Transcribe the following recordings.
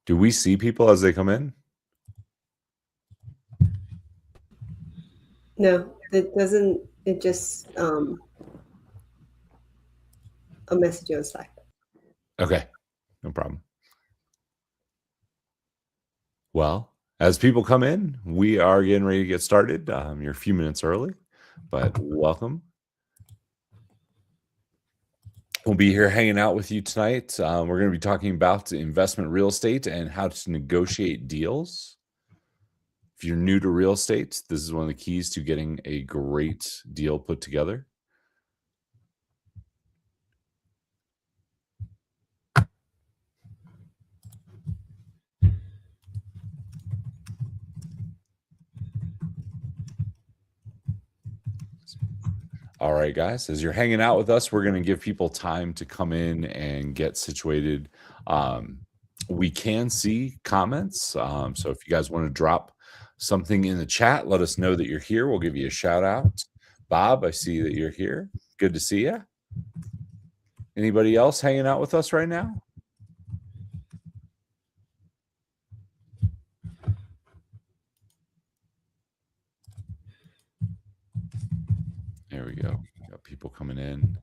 Do we see people as they come in? No, it doesn't. It just a message on Slack. Okay, no problem. Well, as people come in, we are getting ready to get started. You're a few minutes early, but welcome. We'll be here hanging out with you tonight. We're going to be talking about investment real estate and how to negotiate deals. If you're new to real estate, this is one of the keys to getting a great deal put together. All right, guys, as you're hanging out with us, we're going to give people time to come in and get situated. We can see comments. So if you guys want to drop something in the chat, let us know that you're here. We'll give you a shout out. Bob, I see that you're here. Good to see you. Anybody else hanging out with us right now? There we go. We got people coming in.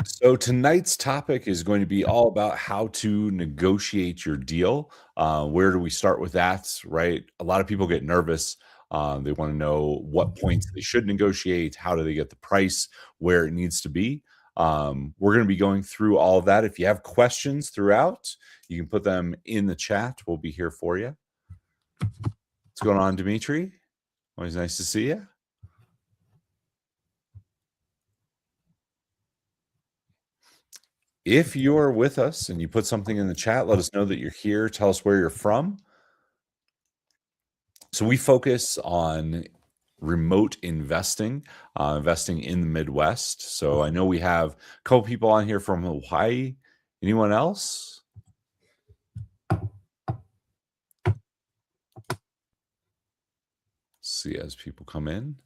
So tonight's topic is going to be all about how to negotiate your deal. Where do we start with that, right? A lot of people get nervous. They want to know what points they should negotiate. How do they get the price where it needs to be? We're going to be going through all of that. If you have questions throughout, you can put them in the chat. We'll be here for you. What's going on, Dimitri? Always nice to see you. If you're with us and you put something in the chat, let us know that you're here. Tell us where you're from. So we focus on remote investing, investing in the Midwest. So I know we have a couple people on here from Hawaii. Anyone else? See as people come in.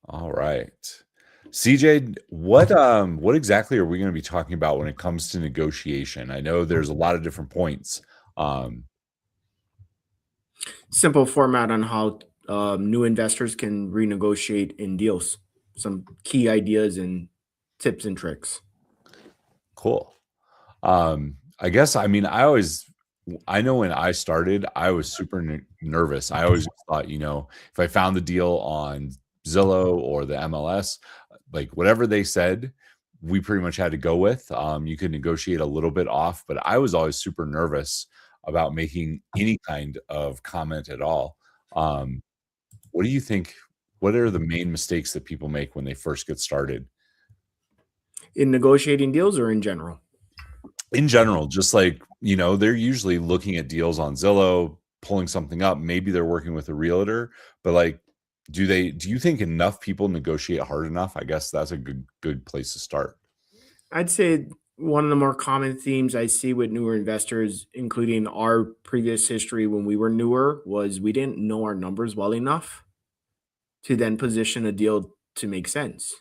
All right. CJ, what exactly are we going to be talking about when it comes to negotiation? I know there's a lot of different points. Simple format on how new investors can renegotiate in deals. Some key ideas and tips and tricks. Cool. I guess, I mean, I know when I started, I was super nervous. I always thought, if I found the deal on Zillow or the MLS, like whatever they said, we pretty much had to go with. You could negotiate a little bit off, but I was always super nervous about making any kind of comment at all. What do you think? What are the main mistakes that people make when they first get started? In negotiating deals or in general? In general, just like, they're usually looking at deals on Zillow, pulling something up. Maybe they're working with a realtor, but like, do you think enough people negotiate hard enough? I guess that's a good place to start. I'd say one of the more common themes I see with newer investors, including our previous history when we were newer, was we didn't know our numbers well enough to then position a deal to make sense.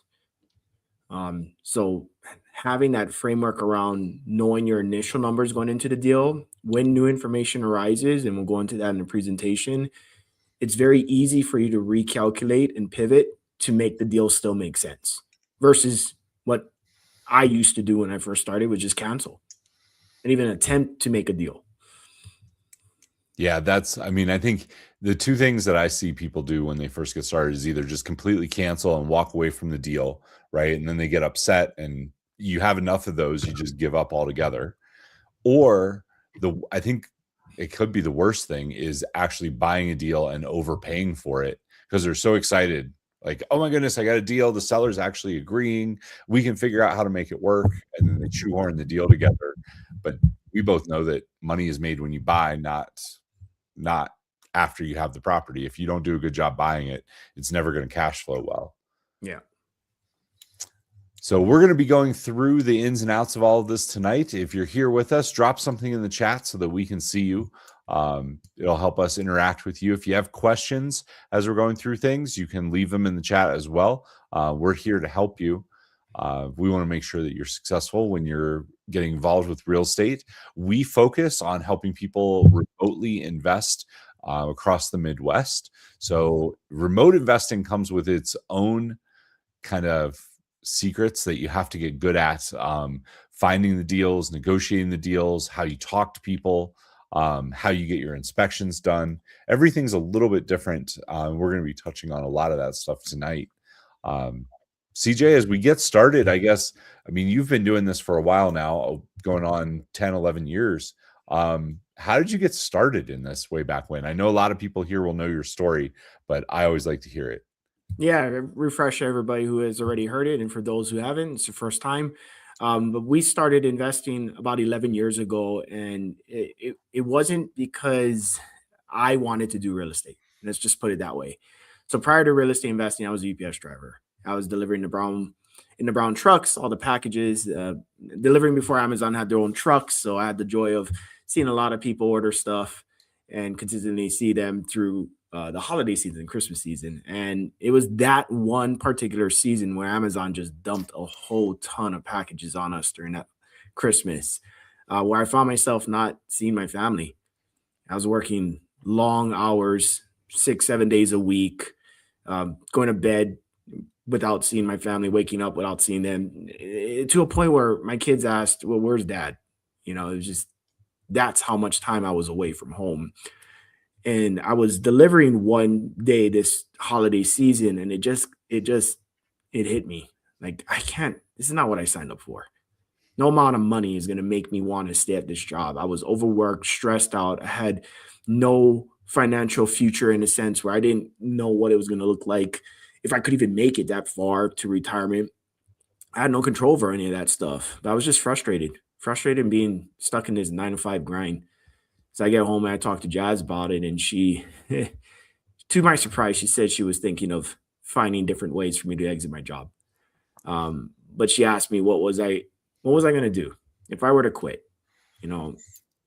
So having that framework around knowing your initial numbers going into the deal, when new information arises, and we'll go into that in the presentation, it's very easy for you to recalculate and pivot to make the deal still make sense versus what I used to do when I first started, which is cancel and even attempt to make a deal. Yeah, I think the two things that I see people do when they first get started is either just completely cancel and walk away from the deal, right? And then they get upset, and you have enough of those, you just give up altogether. Or I think it could be the worst thing is actually buying a deal and overpaying for it because they're so excited. Like, oh my goodness, I got a deal. The seller's actually agreeing. We can figure out how to make it work. And then they shoehorn the deal together. But we both know that money is made when you buy, not after you have the property. If you don't do a good job buying it, it's never going to cash flow well. Yeah. So we're going to be going through the ins and outs of all of this tonight. If you're here with us, drop something in the chat so that we can see you. It'll help us interact with you. If you have questions as we're going through things, you can leave them in the chat as well. We're here to help you. We want to make sure that you're successful when you're getting involved with real estate. We focus on helping people remotely invest across the Midwest. So remote investing comes with its own kind of secrets that you have to get good at, finding the deals, negotiating the deals, how you talk to people, how you get your inspections done. Everything's a little bit different. We're going to be touching on a lot of that stuff tonight. CJ, as we get started, I guess, I mean, you've been doing this for a while now, going on 10, 11 years. How did you get started in this way back when? I know a lot of people here will know your story, but I always like to hear it. Yeah, refresh everybody who has already heard it, and for those who haven't, it's the first time. But we started investing about 11 years ago, and it wasn't because I wanted to do real estate. Let's just put it that way. So prior to real estate investing, I was a UPS driver. I was delivering the brown trucks, all the packages, delivering before Amazon had their own trucks. So I had the joy of seeing a lot of people order stuff and consistently see them through the holiday season, Christmas season. And it was that one particular season where Amazon just dumped a whole ton of packages on us during that Christmas, where I found myself not seeing my family. I was working long hours, 6-7 days a week, going to bed without seeing my family, waking up without seeing them, to a point where my kids asked, well, where's dad? It was just, that's how much time I was away from home. And I was delivering one day this holiday season, and it hit me. Like, this is not what I signed up for. No amount of money is going to make me want to stay at this job. I was overworked, stressed out. I had no financial future, in a sense where I didn't know what it was going to look like, if I could even make it that far to retirement. I had no control over any of that stuff, but I was just frustrated being stuck in this 9-to-5 grind. So I get home and I talked to Jazz about it, and she, to my surprise, she said she was thinking of finding different ways for me to exit my job. But she asked me, what was I going to do if I were to quit?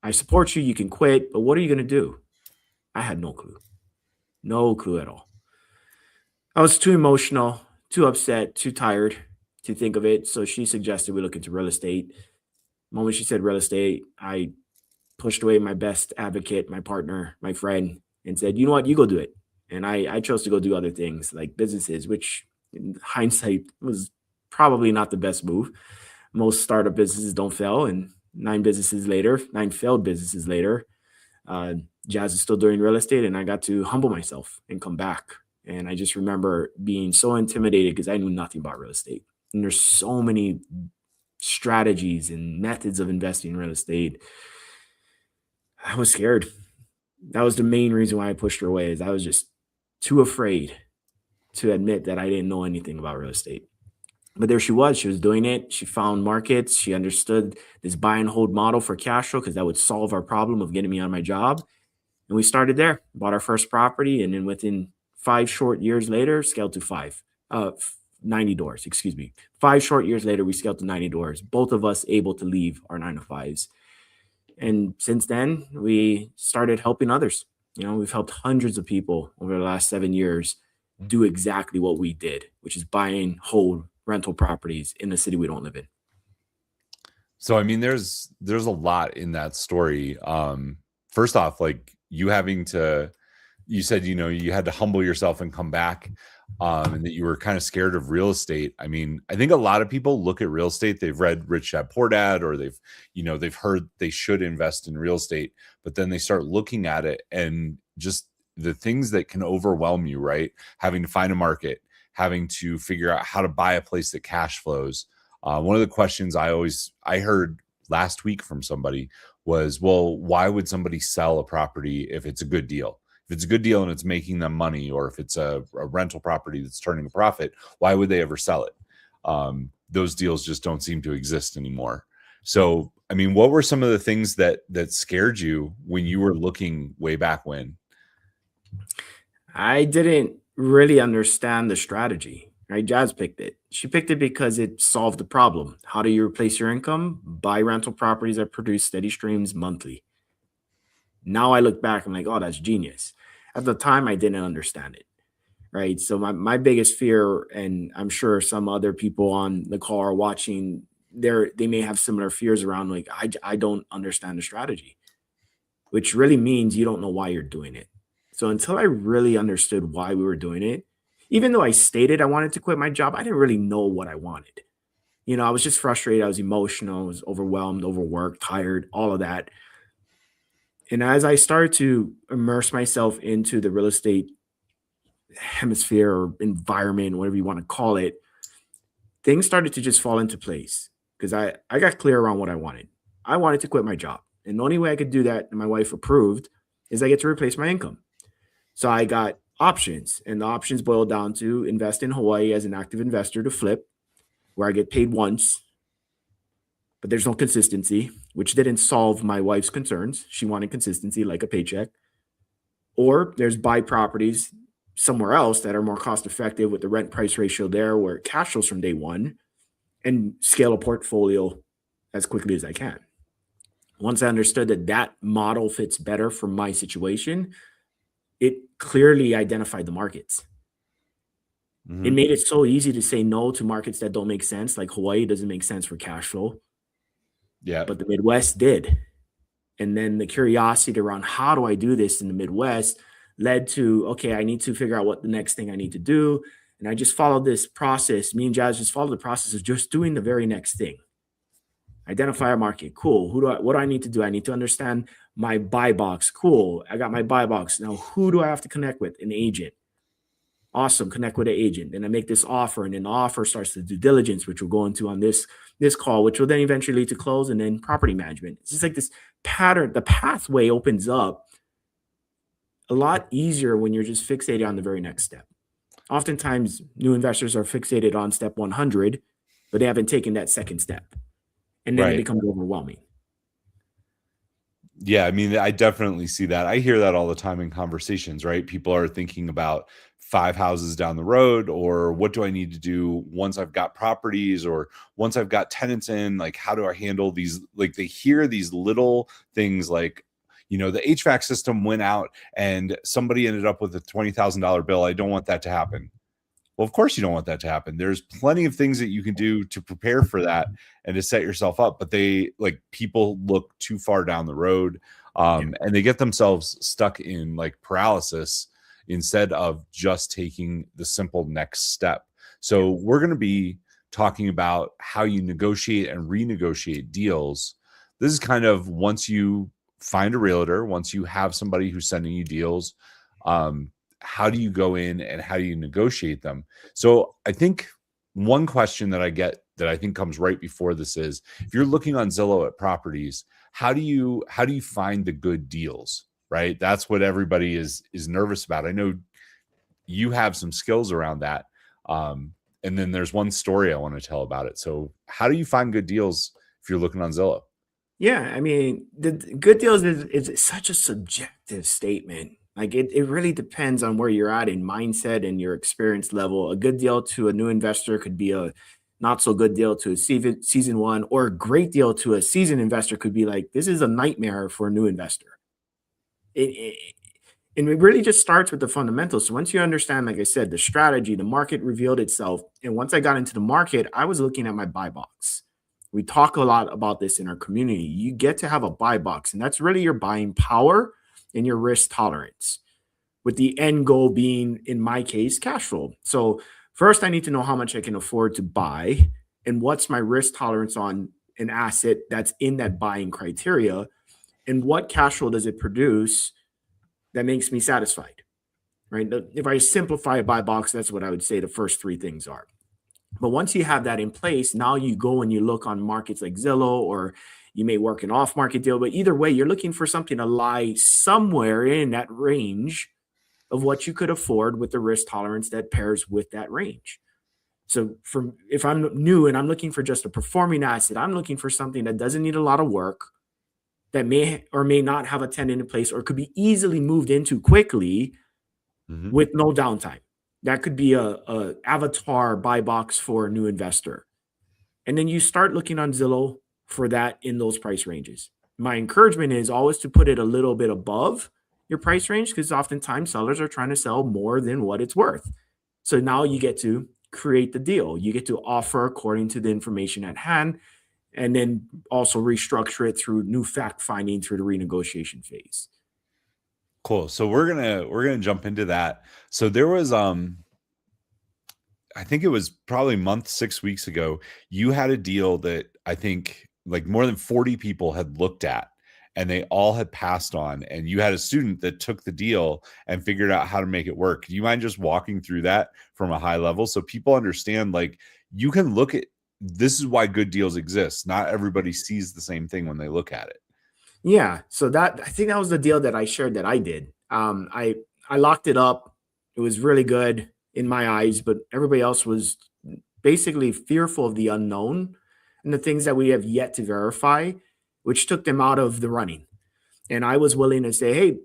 I support you. You can quit, but what are you going to do? I had no clue at all. I was too emotional, too upset, too tired to think of it. So she suggested we look into real estate. The moment she said real estate, I pushed away my best advocate, my partner, my friend, and said, you know what, you go do it. And I chose to go do other things like businesses, which in hindsight was probably not the best move. Most startup businesses don't fail. And 9 failed businesses later, Jazz is still doing real estate, and I got to humble myself and come back. And I just remember being so intimidated because I knew nothing about real estate. And there's so many strategies and methods of investing in real estate. I was scared. That was the main reason why I pushed her away, is I was just too afraid to admit that I didn't know anything about real estate. But there she was doing it. She found markets. She understood this buy and hold model for cash flow, because that would solve our problem of getting me on my job. And we started there, bought our first property. And then within 5 short years later, scaled to 90 doors, 5 short years later, we scaled to 90 doors, both of us able to leave our 9-to-5s. And since then, we started helping others. We've helped hundreds of people over the last 7 years do exactly what we did, which is buying, hold rental properties in the city we don't live in. So, I mean, there's a lot in that story. First off, like you said, you had to humble yourself and come back, and that you were kind of scared of real estate. I mean, I think a lot of people look at real estate. They've read Rich Dad Poor Dad, or they've heard they should invest in real estate, but then they start looking at it and just the things that can overwhelm you, right? Having to find a market, having to figure out how to buy a place that cash flows. One of the questions I heard last week from somebody was, well, why would somebody sell a property if it's a good deal? If it's a good deal and it's making them money, or if it's a rental property that's turning a profit, why would they ever sell it? Those deals just don't seem to exist anymore. So, I mean, what were some of the things that scared you when you were looking way back when? I didn't really understand the strategy, right? Jazz picked it. She picked it because it solved the problem. How do you replace your income? Buy rental properties that produce steady streams monthly. Now I look back, I'm like, oh, that's genius. At the time, I didn't understand it, right? So my biggest fear, and I'm sure some other people on the call are watching, they may have similar fears around like, I don't understand the strategy, which really means you don't know why you're doing it. So until I really understood why we were doing it, even though I stated I wanted to quit my job, I didn't really know what I wanted. You know, I was just frustrated. I was emotional, I was overwhelmed, overworked, tired, all of that. And as I started to immerse myself into the real estate hemisphere or environment, whatever you want to call it, things started to just fall into place because I got clear around what I wanted. I wanted to quit my job. And the only way I could do that, and my wife approved, is I get to replace my income. So I got options, and the options boil down to invest in Hawaii as an active investor to flip, where I get paid once, but there's no consistency, which didn't solve my wife's concerns. She wanted consistency like a paycheck. Or there's buy properties somewhere else that are more cost effective with the rent price ratio there, where it cash flows from day one, and scale a portfolio as quickly as I can. Once I understood that that model fits better for my situation, it clearly identified the markets. It made it so easy to say no to markets that don't make sense. Like Hawaii doesn't make sense for cash flow. Yeah. But the Midwest did. And then the curiosity around how do I do this in the Midwest led to, okay, I need to figure out what the next thing I need to do. And I just followed this process. Me and Jazz just followed the process of just doing the very next thing. Identify a market. Cool. What do I need to do? I need to understand my buy box. Cool. I got my buy box. Now, who do I have to connect with? An agent. Awesome. Connect with an agent. Then I make this offer, and then the offer starts the due diligence, which we'll go into on this call, which will then eventually lead to close, and then property management. It's just like this pattern. The pathway opens up a lot easier when you're just fixated on the very next step. Oftentimes, new investors are fixated on step 100, but they haven't taken that second step. And then it becomes overwhelming. Yeah, I mean, I definitely see that. I hear that all the time in conversations, right? People are thinking about 5 houses down the road, or what do I need to do once I've got properties, or once I've got tenants in, like, how do I handle these? Like, they hear these little things like, you know, the HVAC system went out and somebody ended up with a $20,000 bill. I don't want that to happen. Well, of course you don't want that to happen. There's plenty of things that you can do to prepare for that and to set yourself up. But people look too far down the road, and they get themselves stuck in like paralysis instead of just taking the simple next step. So we're going to be talking about how you negotiate and renegotiate deals. This is kind of once you find a realtor, once you have somebody who's sending you deals, how do you go in and how do you negotiate them? So I think one question that I get that I think comes right before this is, if you're looking on Zillow at properties, how do you find the good deals, right? That's what everybody is nervous about. I know you have some skills around that. And then there's one story I want to tell about it. So how do you find good deals if you're looking on Zillow? Yeah, I mean, the good deals is such a subjective statement. Like it really depends on where you're at in mindset and your experience level. A good deal to a new investor could be a not so good deal to a season one, or a great deal to a seasoned investor could be like, this is a nightmare for a new investor. And it really just starts with the fundamentals. So once you understand, like I said, the strategy, the market revealed itself. And once I got into the market, I was looking at my buy box. We talk a lot about this in our community. You get to have a buy box, and that's really your buying power and your risk tolerance, with the end goal being, in my case, cash flow. So first, I need to know how much I can afford to buy and what's my risk tolerance on an asset that's in that buying criteria, and what cash flow does it produce that makes me satisfied, right? If I simplify a buy box, that's what I would say the first three things are. But once you have that in place, now you go and you look on markets like Zillow, or you may work an off market deal. But either way, you're looking for something to lie somewhere in that range of what you could afford with the risk tolerance that pairs with that range. So if I'm new and I'm looking for just a performing asset, I'm looking for something that doesn't need a lot of work, that may or may not have a tenant in place, or could be easily moved into quickly with no downtime. That could be a avatar buy box for a new investor. And then you start looking on Zillow for that in those price ranges. My encouragement is always to put it a little bit above your price range, because oftentimes sellers are trying to sell more than what it's worth. So now you get to create the deal. You get to offer according to the information at hand, and then also restructure it through new fact finding through the renegotiation phase. Cool. So we're gonna jump into that. So there was I think it was probably a month, 6 weeks ago, you had a deal that I think like more than 40 people had looked at and they all had passed on. And you had a student that took the deal and figured out how to make it work. Do you mind just walking through that from a high level so people understand, like, you can look at this is why good deals exist. Not everybody sees the same thing when they look at it. Yeah. So that, I think that was the deal that I shared that I did. I locked it up. It was really good in my eyes, but everybody else was basically fearful of the unknown and the things that we have yet to verify, which took them out of the running. And I was willing to say, hey,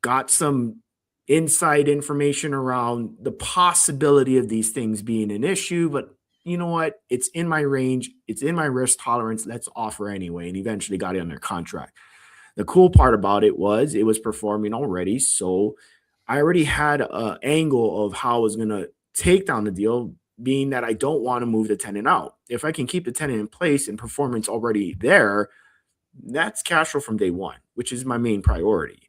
got some inside information around the possibility of these things being an issue, but you know what? It's in my range. It's in my risk tolerance. Let's offer anyway. And eventually got it under contract. The cool part about it was performing already. So I already had an angle of how I was going to take down the deal, being that I don't want to move the tenant out. If I can keep the tenant in place and performance already there, that's cash flow from day one, which is my main priority.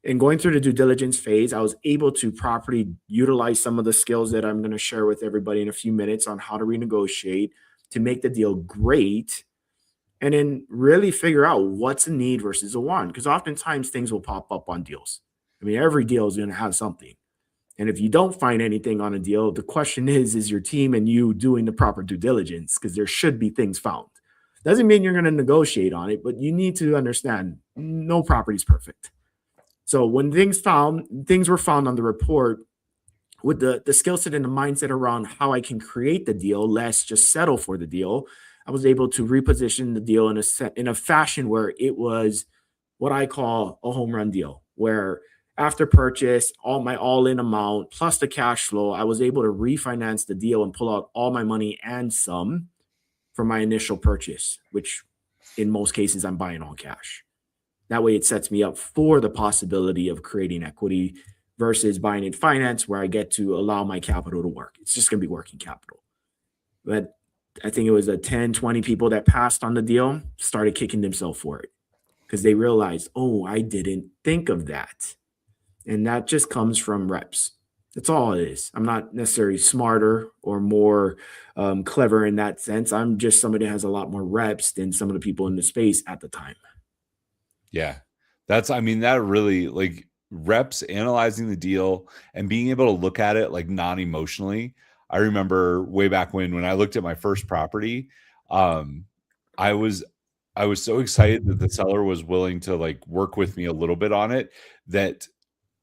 And going through the due diligence phase, I was able to properly utilize some of the skills that I'm going to share with everybody in a few minutes on how to renegotiate to make the deal great, and then really figure out what's a need versus a want. Because oftentimes things will pop up on deals. I mean, every deal is going to have something. And if you don't find anything on a deal, the question is your team and you doing the proper due diligence? Because there should be things found. Doesn't mean you're going to negotiate on it, but you need to understand no property is perfect. So when things were found on the report, with the skill set and the mindset around how I can create the deal, less just settle for the deal, I was able to reposition the deal in a fashion where it was what I call a home run deal, where after purchase, my all-in amount plus the cash flow, I was able to refinance the deal and pull out all my money and some from my initial purchase, which in most cases I'm buying all cash. That way it sets me up for the possibility of creating equity versus buying in finance where I get to allow my capital to work. It's just going to be working capital. But I think it was 10, 20 people that passed on the deal started kicking themselves for it because they realized, oh, I didn't think of that. And that just comes from reps. That's all it is. I'm not necessarily smarter or more clever in that sense. I'm just somebody that has a lot more reps than some of the people in the space at the time. Yeah. I mean, that really, like, reps analyzing the deal and being able to look at it like non-emotionally. I remember way back when I looked at my first property, I was so excited that the seller was willing to like work with me a little bit on it that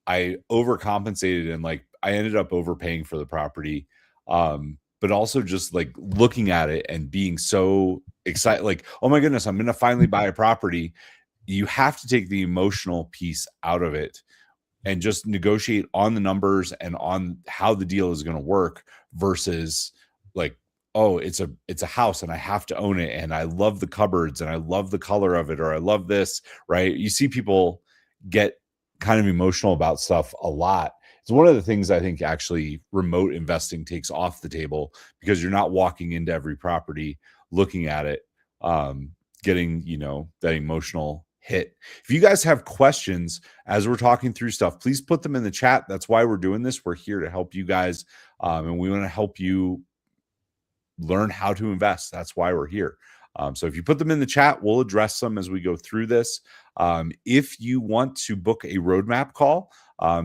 I overcompensated and like I ended up overpaying for the property. But also just like looking at it and being so excited, like, oh my goodness, I'm going to finally buy a property. You have to take the emotional piece out of it and just negotiate on the numbers and on how the deal is going to work versus like, oh, it's a house and I have to own it and I love the cupboards and I love the color of it or I love this, right? You see people get kind of emotional about stuff a lot. It's one of the things I think actually remote investing takes off the table because you're not walking into every property, looking at it, getting, that emotional hit. If you guys have questions as we're talking through stuff, please put them in the chat. That's why we're doing this. We're here to help you guys. And we want to help you learn how to invest. That's why we're here. So if you put them in the chat, we'll address them as we go through this. If you want to book a roadmap call,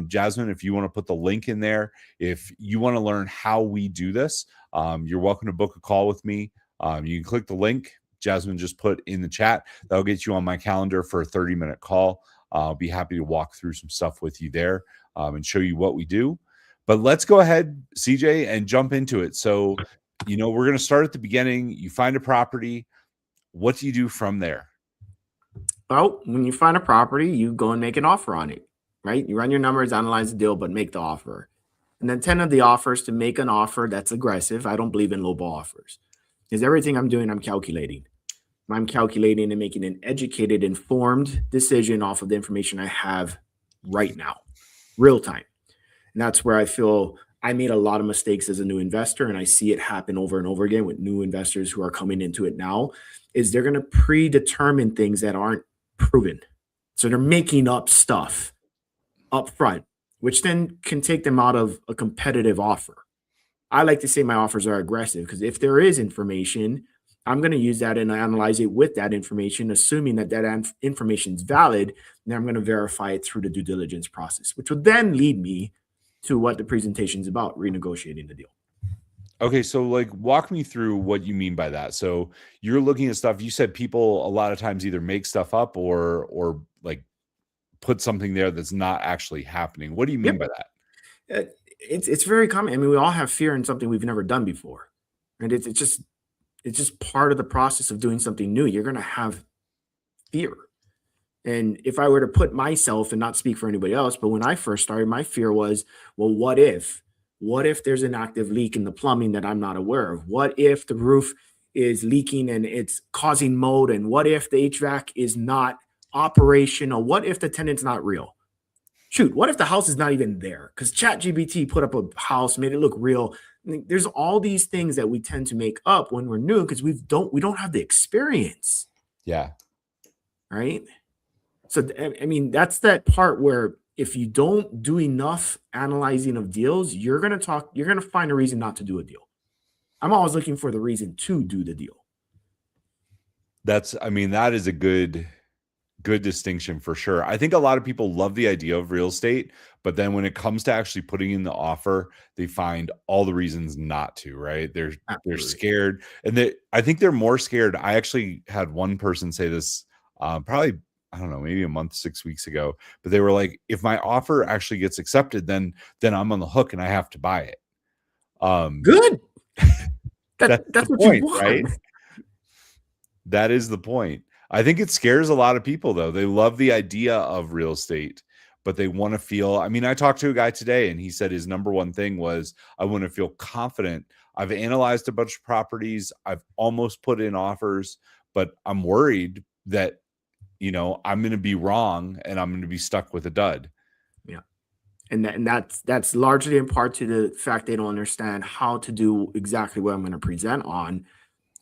Jasmine, if you want to put the link in there, if you want to learn how we do this, you're welcome to book a call with me. You can click the link Jasmine just put in the chat. That'll get you on my calendar for a 30-minute call. I'll be happy to walk through some stuff with you there and show you what we do. But let's go ahead, CJ, and jump into it. So, we're going to start at the beginning. You find a property. What do you do from there? Well, when you find a property, you go and make an offer on it, right? You run your numbers, analyze the deal, but make the offer. And then 10 of the offers to make an offer that's aggressive. I don't believe in lowball offers. Because everything I'm doing, I'm calculating. I'm calculating and making an educated, informed decision off of the information I have right now, real time. And that's where I feel I made a lot of mistakes as a new investor, and I see it happen over and over again with new investors who are coming into it now, is they're going to predetermine things that aren't proven. So they're making up stuff up front, which then can take them out of a competitive offer. I like to say my offers are aggressive because if there is information, I'm going to use that and analyze it with that information, assuming that that information is valid. And I'm going to verify it through the due diligence process, which will then lead me to what the presentation is about, renegotiating the deal. Okay, so walk me through what you mean by that. So you're looking at stuff. You said people a lot of times either make stuff up or put something there that's not actually happening. What do you mean by that? It's very common. I mean, we all have fear in something we've never done before, and it's just part of the process of doing something new. You're going to have fear. And if I were to put myself and not speak for anybody else, but when I first started, my fear was, well, what if there's an active leak in the plumbing that I'm not aware of? What if the roof is leaking and it's causing mold? And what if the HVAC is not operational? What if the tenant's not real? Shoot, what if the house is not even there? Because ChatGPT put up a house, made it look real. I mean, there's all these things that we tend to make up when we're new because we don't have the experience. Yeah. Right. So, I mean, that's that part where if you don't do enough analyzing of deals, you're going to find a reason not to do a deal. I'm always looking for the reason to do the deal. That is a good distinction for sure. I think a lot of people love the idea of real estate, but then when it comes to actually putting in the offer, they find all the reasons not to, right? They're scared. And I think they're more scared. I actually had one person say this probably, I don't know, maybe a month, 6 weeks ago, but they were like, if my offer actually gets accepted, then I'm on the hook and I have to buy it. Good. That's what point, you want. Right? That is the point. I think it scares a lot of people, though. They love the idea of real estate, but they want to feel, I talked to a guy today and he said his number one thing was, I want to feel confident. I've analyzed a bunch of properties. I've almost put in offers, but I'm worried that, I'm going to be wrong and I'm going to be stuck with a dud. Yeah. And that's largely in part to the fact they don't understand how to do exactly what I'm going to present on,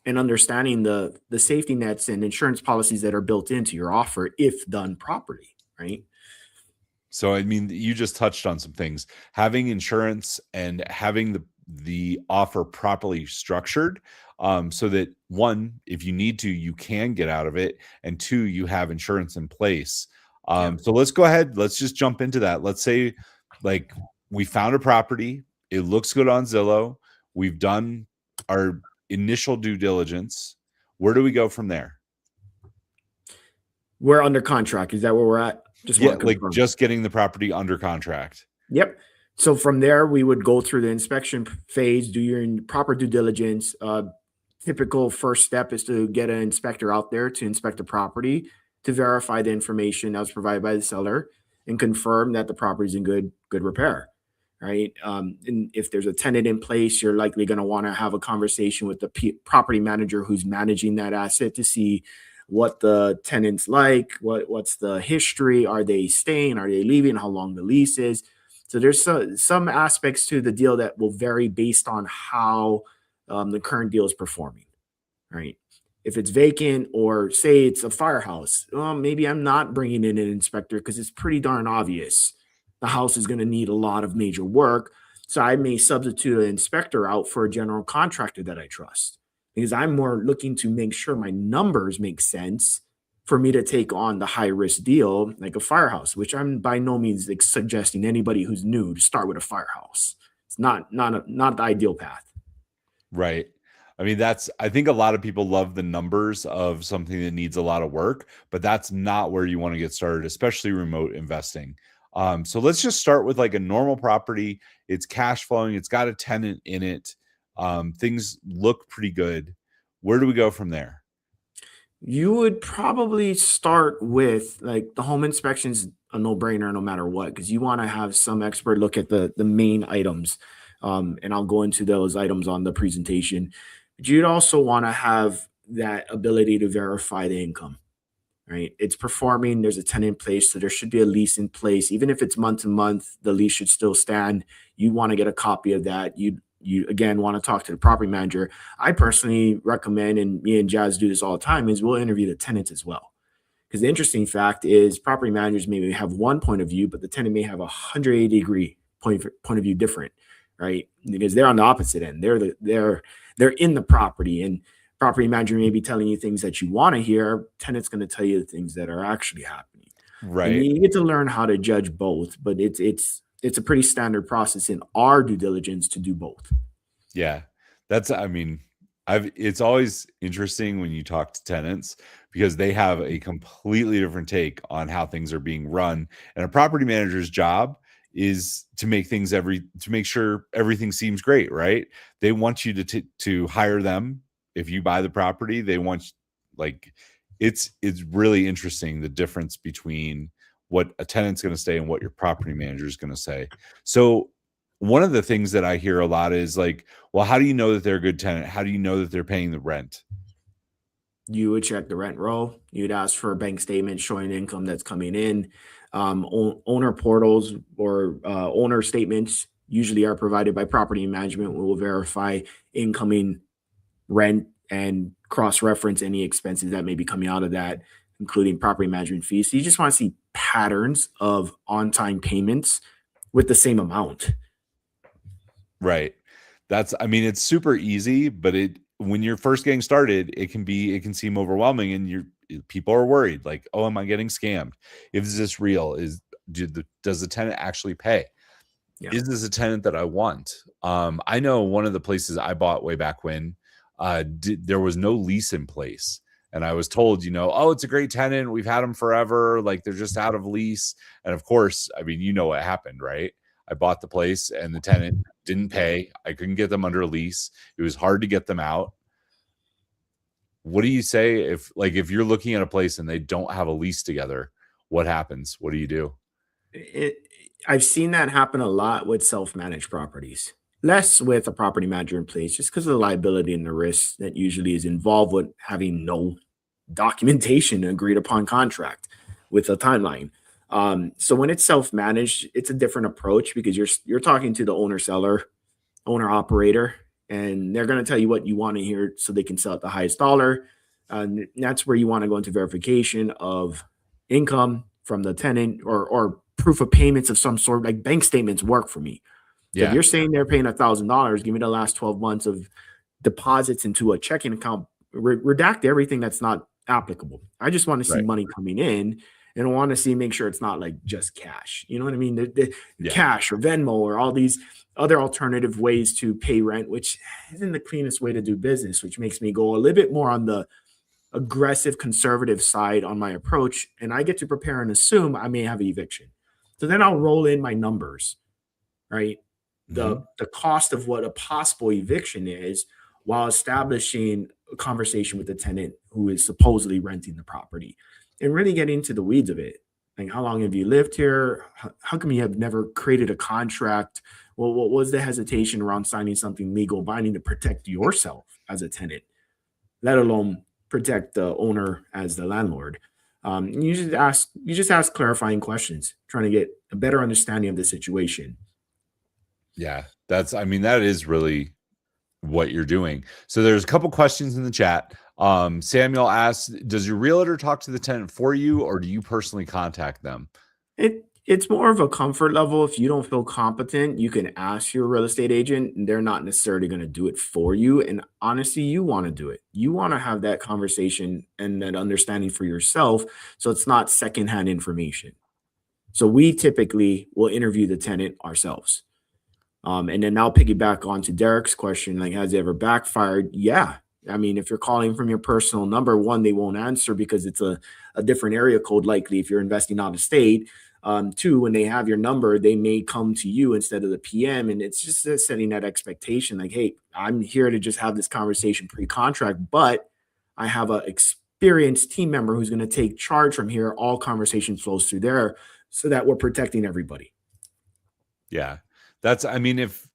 and understanding the safety nets and insurance policies that are built into your offer if done properly, right? So, you just touched on some things. Having insurance and having the offer properly structured, so that one, if you need to, you can get out of it, and two, you have insurance in place. So let's go ahead. Let's just jump into that. Let's say, we found a property. It looks good on Zillow. We've done our initial due diligence. Where do we go from there? We're under contract. Is that where we're at? Just getting the property under contract. Yep. So from there, we would go through the inspection phase, do your proper due diligence. Typical first step is to get an inspector out there to inspect the property, to verify the information that was provided by the seller and confirm that the property is in good repair. Right. And if there's a tenant in place, you're likely going to want to have a conversation with the property manager who's managing that asset to see what the tenant's like, what's the history, are they staying, are they leaving, how long the lease is. So there's some aspects to the deal that will vary based on how the current deal is performing. Right. If it's vacant, or say it's a firehouse, maybe I'm not bringing in an inspector because it's pretty darn obvious the house is going to need a lot of major work. So I may substitute an inspector out for a general contractor that I trust. because I'm more looking to make sure my numbers make sense for me to take on the high risk deal like a firehouse, which I'm by no means like suggesting anybody who's new to start with a firehouse. It's not the ideal path. Right. I mean, I think a lot of people love the numbers of something that needs a lot of work, but that's not where you want to get started, especially remote investing. So let's just start with like a normal property. It's cash flowing. It's got a tenant in it. Things look pretty good. Where do we go from there? You would probably start with like the home inspection's a no-brainer no matter what, because you want to have some expert look at the main items. And I'll go into those items on the presentation. But you'd also want to have that ability to verify the income, right? It's performing, there's a tenant in place, so there should be a lease in place. Even if it's month to month, the lease should still stand. You want to get a copy of that. You again want to talk to the property manager. I personally recommend, and me and Jazz do this all the time, is we'll interview the tenants as well. Because the interesting fact is property managers maybe have one point of view, but the tenant may have a 180-degree point of view different, right? Because they're on the opposite end. They're in the property, and property manager may be telling you things that you want to hear. Tenant's going to tell you the things that are actually happening. Right. And you get to learn how to judge both, but it's a pretty standard process in our due diligence to do both. Yeah. It's always interesting when you talk to tenants because they have a completely different take on how things are being run. And a property manager's job is to make sure everything seems great, right? They want you to hire them. If you buy the property, they want, like, it's really interesting, the difference between what a tenant's going to say and what your property manager is going to say. So one of the things that I hear a lot is like, well, how do you know that they're a good tenant? How do you know that they're paying the rent? You would check the rent roll. You'd ask for a bank statement showing income that's coming in. Owner portals or owner statements usually are provided by property management. We will verify incoming rent and cross-reference any expenses that may be coming out of that, including property management fees. So you just want to see patterns of on-time payments with the same amount. Right. It's super easy, but when you're first getting started, it can seem overwhelming, and people are worried, like, oh, am I getting scammed? Is this real? Does the tenant actually pay? Yeah. Is this a tenant that I want? I know one of the places I bought way back when there was no lease in place. And I was told, oh, it's a great tenant. We've had them forever. Like, they're just out of lease. And of course, what happened, right? I bought the place and the tenant didn't pay. I couldn't get them under a lease. It was hard to get them out. What do you say if you're looking at a place and they don't have a lease together? What happens? What do you do? I've seen that happen a lot with self-managed properties. Less with a property manager in place, just because of the liability and the risk that usually is involved with having no documentation agreed upon contract with a timeline. So when it's self-managed, it's a different approach because you're talking to the owner seller, owner operator, and they're going to tell you what you want to hear so they can sell at the highest dollar. And that's where you want to go into verification of income from the tenant or proof of payments of some sort. Like bank statements work for me. So if you're saying they're paying $1,000, give me the last 12 months of deposits into a checking account, redact everything that's not applicable. I just want to see money coming in, and I want to make sure it's not like just cash. You know what I mean? The cash or Venmo or all these other alternative ways to pay rent, which isn't the cleanest way to do business, which makes me go a little bit more on the aggressive conservative side on my approach. And I get to prepare and assume I may have an eviction. So then I'll roll in my numbers, right? The cost of what a possible eviction is while establishing a conversation with the tenant who is supposedly renting the property and really get into the weeds of it. Like, how long have you lived here? How come you have never created a contract? Well, what was the hesitation around signing something legal binding to protect yourself as a tenant, let alone protect the owner as the landlord? You just ask clarifying questions, trying to get a better understanding of the situation. Yeah, that is really what you're doing. So there's a couple questions in the chat. Samuel asks, does your realtor talk to the tenant for you, or do you personally contact them? It It's more of a comfort level. If you don't feel competent, you can ask your real estate agent, and they're not necessarily going to do it for you. And honestly, you want to do it. You want to have that conversation and that understanding for yourself. So it's not secondhand information. So we typically will interview the tenant ourselves. And then I'll piggyback on to Derek's question, like, has it ever backfired? Yeah. I mean, if you're calling from your personal number, one, they won't answer because it's a different area code, likely if you're investing out of state. Two, when they have your number, they may come to you instead of the PM. And it's just setting that expectation like, hey, I'm here to just have this conversation pre-contract, but I have an experienced team member who's going to take charge from here. All conversation flows through there so that we're protecting everybody. Yeah. I mean, if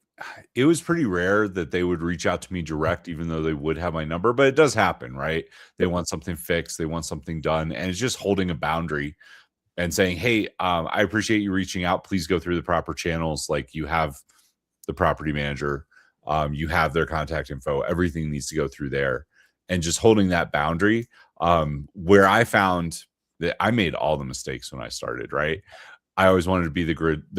it was pretty rare that they would reach out to me direct, even though they would have my number, but it does happen, right? They want something fixed, they want something done, and it's just holding a boundary and saying, hey, I appreciate you reaching out. Please go through the proper channels. Like, you have the property manager, you have their contact info, everything needs to go through there. And just holding that boundary, where I found that I made all the mistakes when I started, right? I always wanted to be the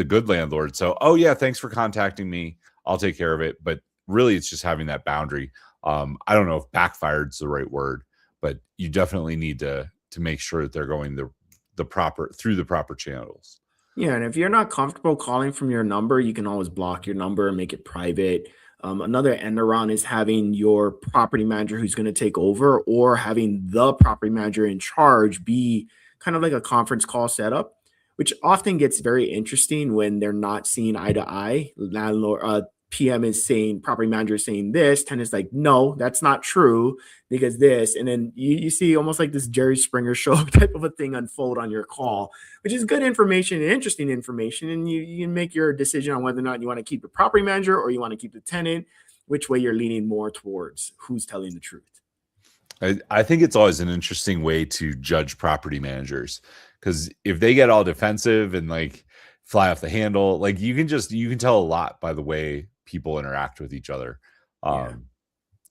good landlord. So, oh yeah, thanks for contacting me. I'll take care of it. But really, it's just having that boundary. I don't know if backfired is the right word, but you definitely need to make sure that they're going the proper channels. Yeah, and if you're not comfortable calling from your number, you can always block your number and make it private. Another end around is having your property manager who's going to take over, or having the property manager in charge be kind of like a conference call setup, which often gets very interesting when they're not seeing eye to eye. Landlord, PM is saying, property manager is saying this, tenant's like, no, that's not true because this. And then you see almost like this Jerry Springer show type of a thing unfold on your call, which is good information and interesting information. And you can make your decision on whether or not you want to keep the property manager or you want to keep the tenant, which way you're leaning more towards, who's telling the truth. I think it's always an interesting way to judge property managers, because if they get all defensive and like fly off the handle, like you can tell a lot by the way people interact with each other. Yeah.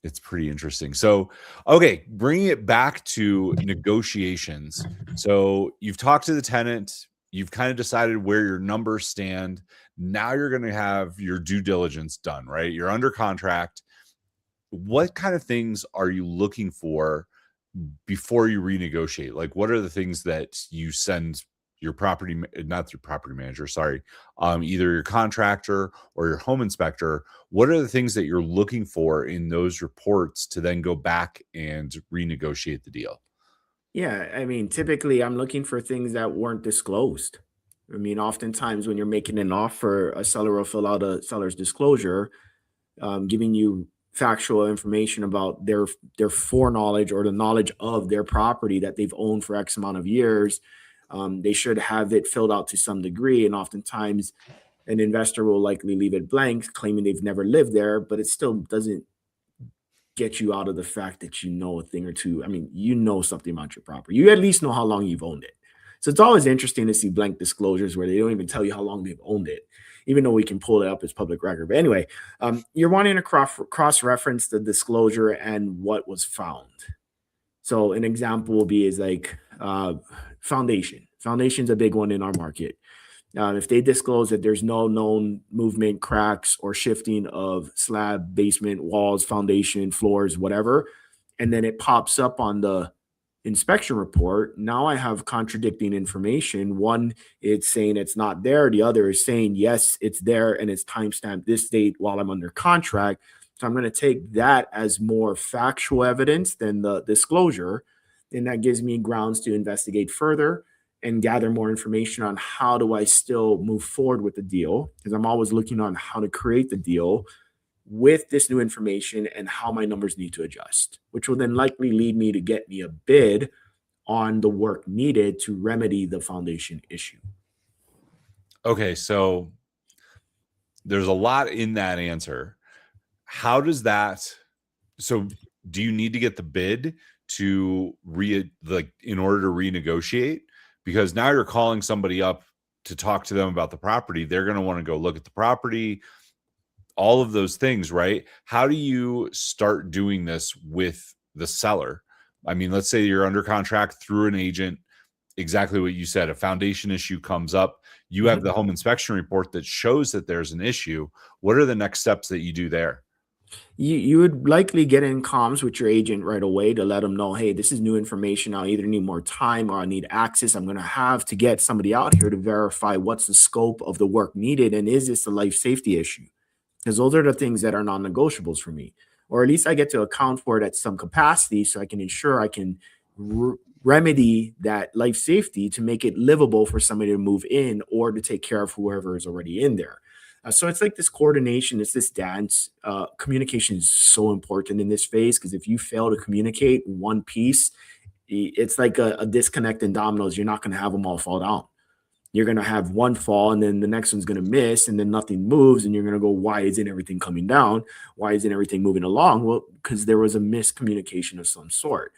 It's pretty interesting. So, okay, bringing it back to negotiations. So you've talked to the tenant, you've kind of decided where your numbers stand. Now you're going to have your due diligence done, right? You're under contract. What kind of things are you looking for before you renegotiate? Like, what are the things that you send your not your property manager, sorry, either your contractor or your home inspector? What are the things that you're looking for in those reports to then go back and renegotiate the deal? Yeah, I mean, typically I'm looking for things that weren't disclosed. I mean, oftentimes when you're making an offer, a seller will fill out a seller's disclosure, giving you factual information about their foreknowledge or the knowledge of their property that they've owned for X amount of years. They should have it filled out to some degree, and oftentimes an investor will likely leave it blank, claiming they've never lived there, but it still doesn't get you out of the fact that you know a thing or two. I mean, you know something about your property. You at least know how long you've owned it. So it's always interesting to see blank disclosures where they don't even tell you how long they've owned it, even though we can pull it up as public record. But anyway, you're wanting to cross-reference the disclosure and what was found. So an example will be is like foundation. Foundation's a big one in our market. If they disclose that there's no known movement, cracks, or shifting of slab, basement, walls, foundation, floors, whatever, and then it pops up on the inspection report, now I have contradicting information. One, it's saying it's not there. The other is saying, yes, it's there, and it's timestamped this date while I'm under contract. So I'm going to take that as more factual evidence than the disclosure, and that gives me grounds to investigate further and gather more information on how do I still move forward with the deal, because I'm always looking on how to create the deal with this new information and how my numbers need to adjust, which will then likely lead me to get me a bid on the work needed to remedy the foundation issue. Okay, so there's a lot in that answer. How does that, so do you need to get the bid to in order to renegotiate? Because now you're calling somebody up to talk to them about the property. They're going to want to go look at the property, all of those things, right? How do you start doing this with the seller? I mean, let's say you're under contract through an agent. exactly what you said. A foundation issue comes up. You have the home inspection report that shows that there's an issue. What are the next steps that you do there? You would likely get in comms with your agent right away to let them know, hey, this is new information. I either need more time or I need access. I'm going to have to get somebody out here to verify what's the scope of the work needed and is this a life safety issue? Because those are the things that are non-negotiables for me, or at least I get to account for it at some capacity so I can ensure I can remedy that life safety to make it livable for somebody to move in or to take care of whoever is already in there. So it's like this coordination, it's this dance. Communication is so important in this phase because if you fail to communicate one piece, it's like a disconnect in dominoes. You're not going to have them all fall down. You're going to have one fall and then the next one's going to miss and then nothing moves. And you're going to go, why isn't everything coming down? Why isn't everything moving along? Well, because there was a miscommunication of some sort.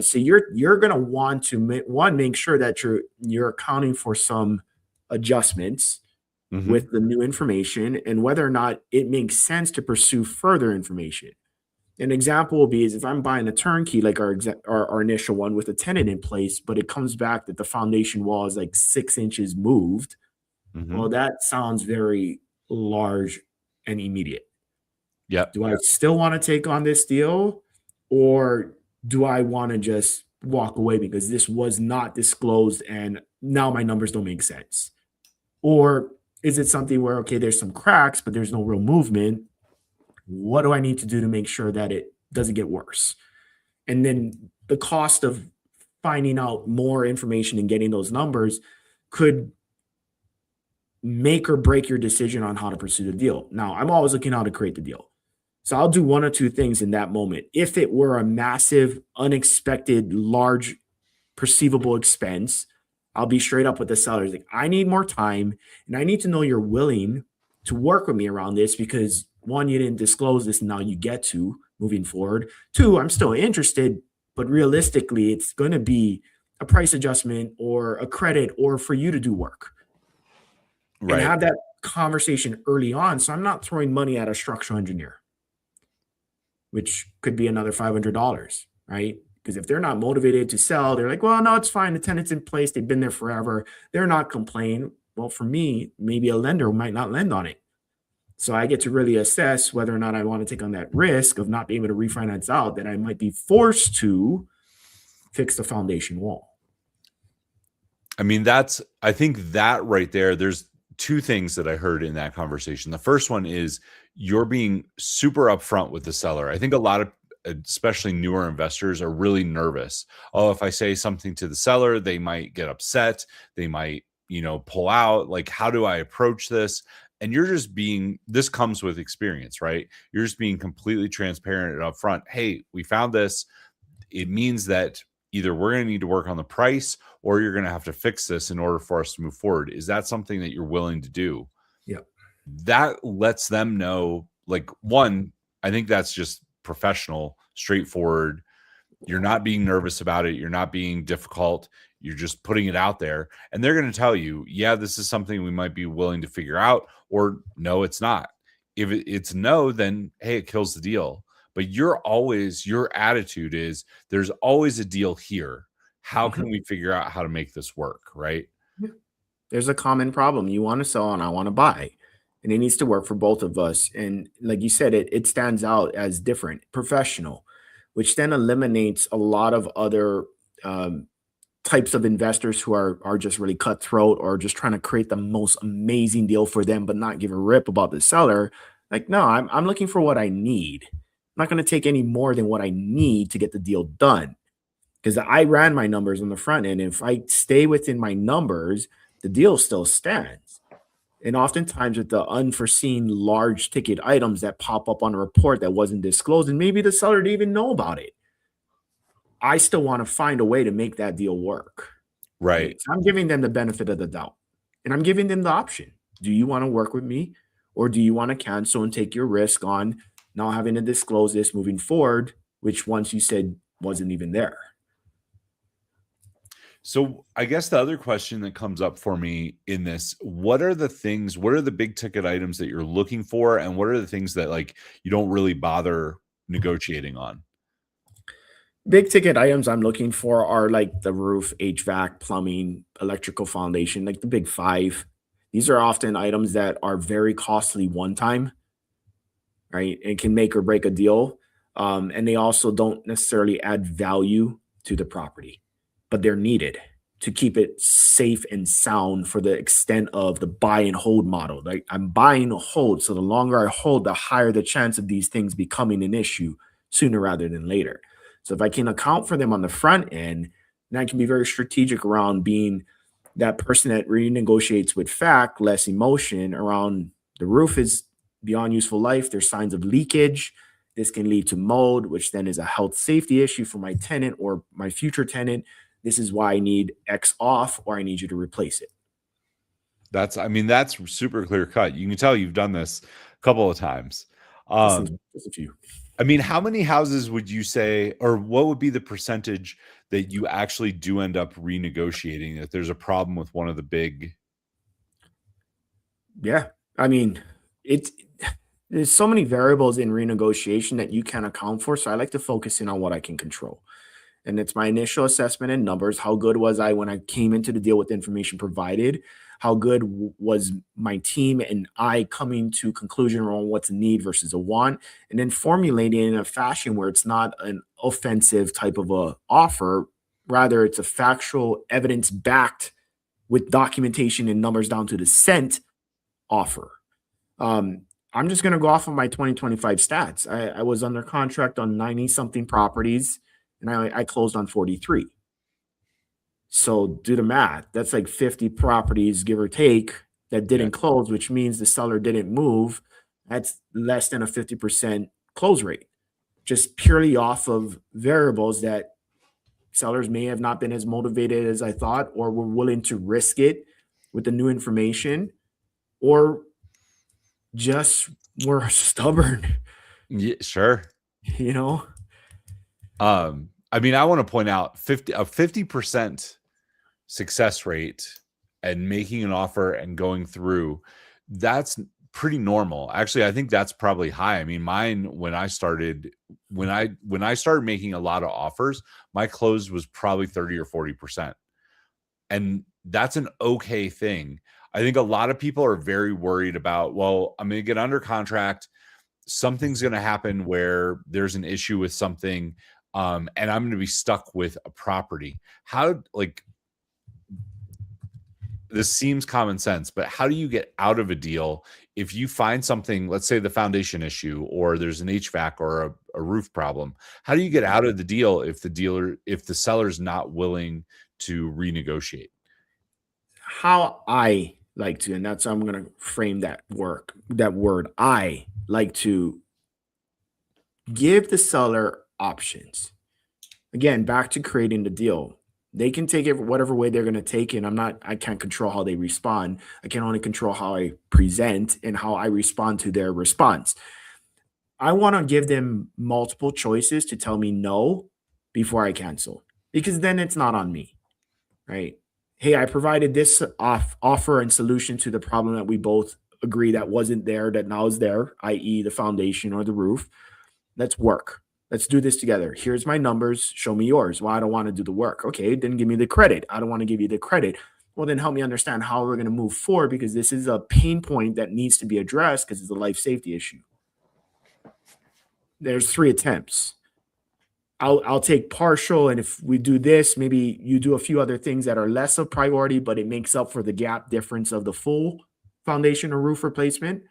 So you're going to want to make sure that you're accounting for some adjustments with the new information and whether or not it makes sense to pursue further information. An example will be is if I'm buying a turnkey, like our initial one with a tenant in place, but it comes back that the foundation wall is like 6 inches moved. Well, that sounds very large and immediate. Do I still want to take on this deal, or do I want to just walk away because this was not disclosed and now my numbers don't make sense? Or is it something where, okay, there's some cracks, but there's no real movement? What do I need to do to make sure that it doesn't get worse? And then the cost of finding out more information and getting those numbers could make or break your decision on how to pursue the deal. Now, I'm always looking how to create the deal. So I'll do one or two things in that moment. If it were a massive, unexpected, large, perceivable expense, I'll be straight up with the sellers. Like, I need more time and I need to know you're willing to work with me around this because one, you didn't disclose this and now you get to moving forward. Two, I'm still interested, but realistically, it's going to be a price adjustment or a credit or for you to do work. Right. And have that conversation early on. So I'm not throwing money at a structural engineer, which could be another $500, right? Because if they're not motivated to sell, they're like, well, no, it's fine. The tenant's in place. They've been there forever. They're not complaining. Well, for me, maybe a lender might not lend on it. So I get to really assess whether or not I want to take on that risk of not being able to refinance out, that I might be forced to fix the foundation wall. I mean, I think that right there, there's two things that I heard in that conversation. The first one is you're being super upfront with the seller. I think a lot of, especially newer investors, are really nervous. Oh, if I say something to the seller, they might get upset. They might, pull out. Like, how do I approach this? And you're just this comes with experience, right? You're just being completely transparent and upfront. Hey, we found this. It means that either we're going to need to work on the price or you're going to have to fix this in order for us to move forward. Is that something that you're willing to do? Yeah. That lets them know, like, one, I think that's just professional, straightforward. You're not being nervous about it. You're not being difficult. You're just putting it out there. And they're going to tell you, yeah, this is something we might be willing to figure out, or no, it's not. If it's no, then, hey, it kills the deal. But your attitude is there's always a deal here. How can we figure out how to make this work, right? There's a common problem. You want to sell and I want to buy. And it needs to work for both of us. And like you said, it stands out as different, professional, which then eliminates a lot of other types of investors who are just really cutthroat or just trying to create the most amazing deal for them, but not give a rip about the seller. Like, no, I'm looking for what I need. I'm not going to take any more than what I need to get the deal done. Because I ran my numbers on the front end. If I stay within my numbers, the deal still stands. And oftentimes with the unforeseen large ticket items that pop up on a report that wasn't disclosed, and maybe the seller didn't even know about it, I still want to find a way to make that deal work. Right. So I'm giving them the benefit of the doubt. And I'm giving them the option. Do you want to work with me? Or do you want to cancel and take your risk on not having to disclose this moving forward, which once you said wasn't even there? So I guess the other question that comes up for me in this, what are the big ticket items that you're looking for? And what are the things that, like, you don't really bother negotiating on? Big ticket items I'm looking for are like the roof, HVAC, plumbing, electrical foundation, like the big five. These are often items that are very costly one time, right? And can make or break a deal. And they also don't necessarily add value to the property, but they're needed to keep it safe and sound for the extent of the buy and hold model. Like I'm buying a hold. So the longer I hold, the higher the chance of these things becoming an issue sooner rather than later. So if I can account for them on the front end, then I can be very strategic around being that person that renegotiates with fact, less emotion around the roof is beyond useful life. There's signs of leakage. This can lead to mold, which then is a health safety issue for my tenant or my future tenant. This is why I need X off, or I need you to replace it. That's super clear cut. You can tell you've done this a couple of times. Just a few. I mean, how many houses would you say, or what would be the percentage that you actually do end up renegotiating if there's a problem with one of the big? Yeah. I mean, there's so many variables in renegotiation that you can account for. So I like to focus in on what I can control. And it's my initial assessment and numbers. How good was I when I came into the deal with information provided? How good was my team and I coming to conclusion around what's a need versus a want? And then formulating in a fashion where it's not an offensive type of a offer. Rather, it's a factual, evidence-backed with documentation and numbers down to the cent offer. I'm just going to go off of my 2025 stats. I was under contract on 90 something properties and I closed on 43. So do the math. That's like 50 properties, give or take, that didn't close, which means the seller didn't move. That's less than a 50% close rate, just purely off of variables that sellers may have not been as motivated as I thought, or were willing to risk it with the new information, or just were stubborn. Yeah, sure. You know? I mean, I want to point out 50% success rate and making an offer and going through, that's pretty normal. Actually, I think that's probably high. I mean, mine when I started making a lot of offers, my close was probably 30 or 40%. And that's an okay thing. I think a lot of people are very worried about, well, I'm going to get under contract. Something's going to happen where there's an issue with something, and I'm going to be stuck with a property. How, like, this seems common sense, but how do you get out of a deal if you find something, let's say the foundation issue, or there's an HVAC or a roof problem? How do you get out of the deal if the seller's not willing to renegotiate? How I like to, and that's how I'm going to frame that word. I like to give the seller options. Again, back to creating the deal. They can take it whatever way they're going to take it. I can't control how they respond. I can only control how I present and how I respond to their response. I want to give them multiple choices to tell me no before I cancel, because then it's not on me, right? Hey, I provided this offer and solution to the problem that we both agree that wasn't there, that now is there, i.e. the foundation or the roof. Let's work. Let's do this together. Here's my numbers. Show me yours. Well, I don't want to do the work. Okay, then give me the credit. I don't want to give you the credit. Well, then help me understand how we're going to move forward, because this is a pain point that needs to be addressed because it's a life safety issue. There's 3 attempts. I'll take partial, and if we do this, maybe you do a few other things that are less of priority, but it makes up for the gap difference of the full foundation or roof replacement,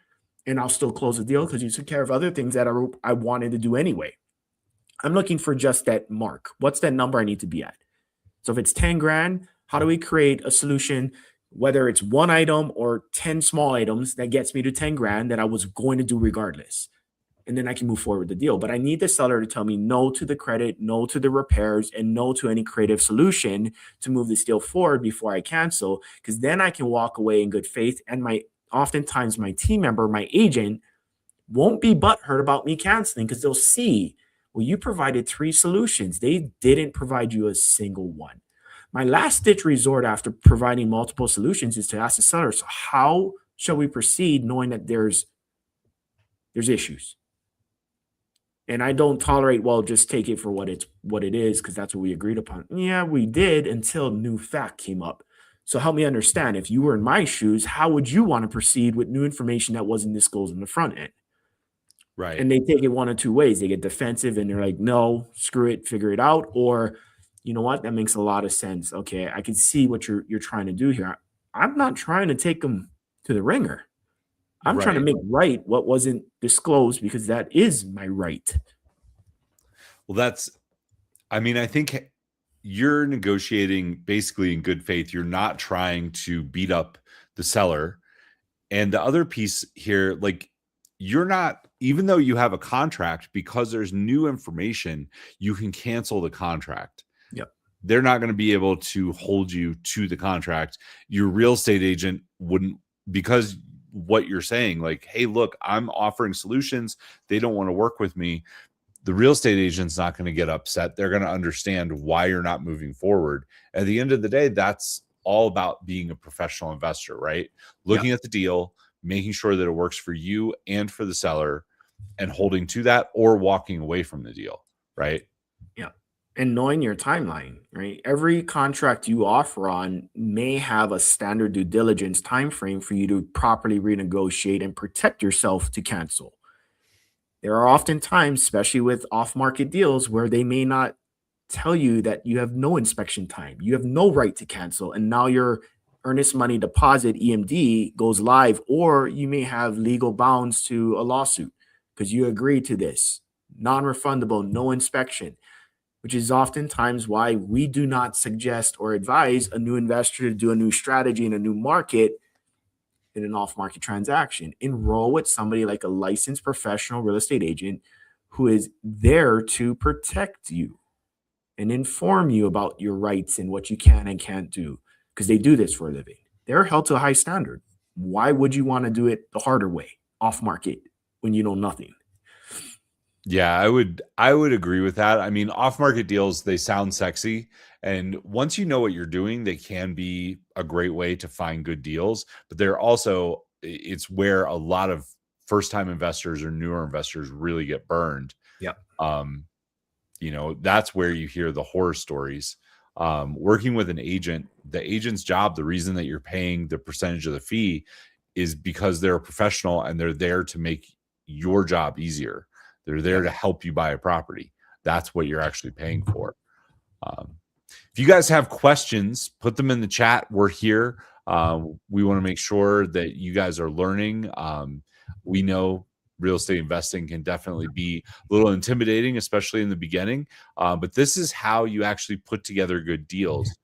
and I'll still close the deal because you took care of other things that I wanted to do anyway. I'm looking for just that mark. What's that number I need to be at? So if it's 10 grand, how do we create a solution, whether it's one item or 10 small items, that gets me to 10 grand that I was going to do regardless? And then I can move forward with the deal. But I need the seller to tell me no to the credit, no to the repairs, and no to any creative solution to move this deal forward before I cancel, because then I can walk away in good faith. And oftentimes my team member, my agent, won't be butthurt about me canceling, because they'll see, well, you provided 3 solutions. They didn't provide you a single one. My last ditch resort after providing multiple solutions is to ask the seller, so how shall we proceed knowing that there's issues? And I don't tolerate, well, just take it for what it is, because that's what we agreed upon. Yeah, we did, until new fact came up. So help me understand, if you were in my shoes, how would you want to proceed with new information that wasn't disclosed in the front end? Right. And they take it one of two ways. They get defensive and they're like, no, screw it, figure it out. Or, you know what, that makes a lot of sense. Okay, I can see what you're trying to do here. I'm not trying to take them to the ringer. I'm trying to Right. make right what wasn't disclosed, because that is my right. Well, I think you're negotiating basically in good faith. You're not trying to beat up the seller. And the other piece here, like, you're not, even though you have a contract, because there's new information, you can cancel the contract. Yep. They're not going to be able to hold you to the contract. Your real estate agent wouldn't, because what you're saying, like, hey, look, I'm offering solutions. They don't want to work with me. The real estate agent's not going to get upset. They're going to understand why you're not moving forward. At the end of the day, that's all about being a professional investor, right? Looking at the deal, making sure that it works for you and for the seller, and holding to that, or walking away from the deal, right? Yeah. And knowing your timeline, right? Every contract you offer on may have a standard due diligence time frame for you to properly renegotiate and protect yourself to cancel. There are often times, especially with off-market deals, where they may not tell you that you have no inspection time. You have no right to cancel. And now your earnest money deposit, EMD, goes live, or you may have legal bounds to a lawsuit because you agreed to this. Non-refundable, no inspection, which is oftentimes why we do not suggest or advise a new investor to do a new strategy in a new market in an off-market transaction. Enroll with somebody like a licensed professional real estate agent who is there to protect you and inform you about your rights and what you can and can't do, because they do this for a living. They're held to a high standard. Why would you want to do it the harder way, off-market, when you know nothing? Yeah, I would agree with that. I mean, off-market deals, they sound sexy, and once you know what you're doing, they can be a great way to find good deals, but they're also, it's where a lot of first-time investors or newer investors really get burned. Yep. That's where you hear the horror stories. Working with an agent, the agent's job, the reason that you're paying the percentage of the fee is because they're a professional and they're there to make your job easier. They're there to help you buy a property. That's what you're actually paying for. If you guys have questions, put them in the chat. We're here. We want to make sure that you guys are learning. We know real estate investing can definitely be a little intimidating, especially in the beginning. But this is how you actually put together good deals.